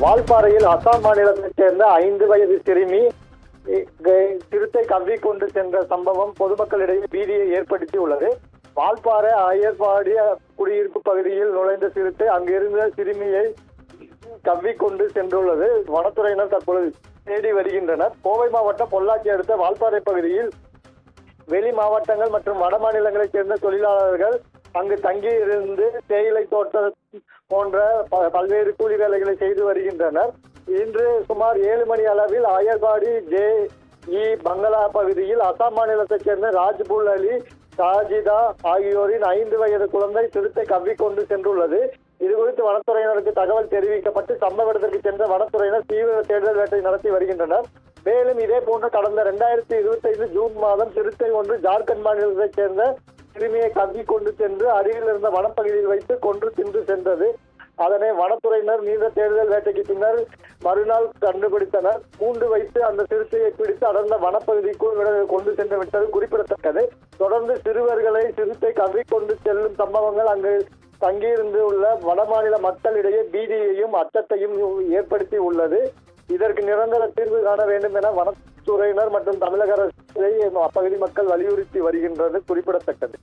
வால்பாறையில் அசாம் மாநிலத்தைச் சேர்ந்த 5 வயது சிறுமி சிறுத்தை கவ்விக்கொண்டு சென்ற சம்பவம் பொதுமக்களிடையே பீதியை ஏற்படுத்தியுள்ளது. வால்பாறை அயர்பாடி குடியிருப்பு பகுதியில் நுழைந்த சிறுத்தை அங்கிருந்த சிறுமியை கவ்விக்கொண்டு சென்றுள்ளது. வனத்துறையினர் தற்பொழுது தேடி வருகின்றனர். கோவை மாவட்டம் பொள்ளாச்சி அடுத்த வால்பாறை பகுதியில் வெளி மாவட்டங்கள் மற்றும் வட மாநிலங்களைச் சேர்ந்த தொழிலாளர்கள் அங்கு தங்கியிருந்து தேயிலை தோட்டம் போன்ற பல்வேறு கூலி வேலைகளை செய்து வருகின்றனர். இன்று சுமார் 7 மணி அளவில் அயர்பாடி JE பங்களா பகுதியில் அசாம் மாநிலத்தைச் சேர்ந்த ராஜ்புல் அலி சாஜிதா ஆகியோரின் 5 வயது குழந்தை சிறுத்தை கவ்விக்கொண்டு சென்றுள்ளது. இதுகுறித்து வனத்துறையினருக்கு தகவல் தெரிவிக்கப்பட்டு சம்பவ இடத்திற்கு சென்ற வனத்துறையினர் தீவிர தேடுதல் வேட்டை நடத்தி வருகின்றனர். மேலும் இதே போன்று கடந்த 2025 ஜூன் மாதம் சிறுத்தை ஒன்று ஜார்க்கண்ட் மாநிலத்தைச் சேர்ந்த சிறுமியை கவ்விக்கொண்டு சென்று அருகில் இருந்த வனப்பகுதியில் வைத்து கொன்று தின்று சென்றது. அதனை வனத்துறையினர் நீண்ட தேடுதல் வேட்டைக்கு பின்னர் மறுநாள் கண்டுபிடித்தனர். கூண்டு வைத்து அந்த சிறுத்தையை பிடித்து அடர்ந்த வனப்பகுதிக்குள் கொண்டு சென்று விட்டது குறிப்பிடத்தக்கது. தொடர்ந்து சிறுவர்களை சிறுத்தை கவ்விக்கொண்டு செல்லும் சம்பவங்கள் அங்கு தங்கியிருந்து உள்ள வடமாநில மக்களிடையே பீதியையும் அச்சத்தையும் ஏற்படுத்தி உள்ளது. இதற்கு நிரந்தர தீர்வு காண வேண்டும் என வனத்துறையினர் மற்றும் தமிழக அரசை அப்பகுதி மக்கள் வலியுறுத்தி வருகின்றது குறிப்பிடத்தக்கது.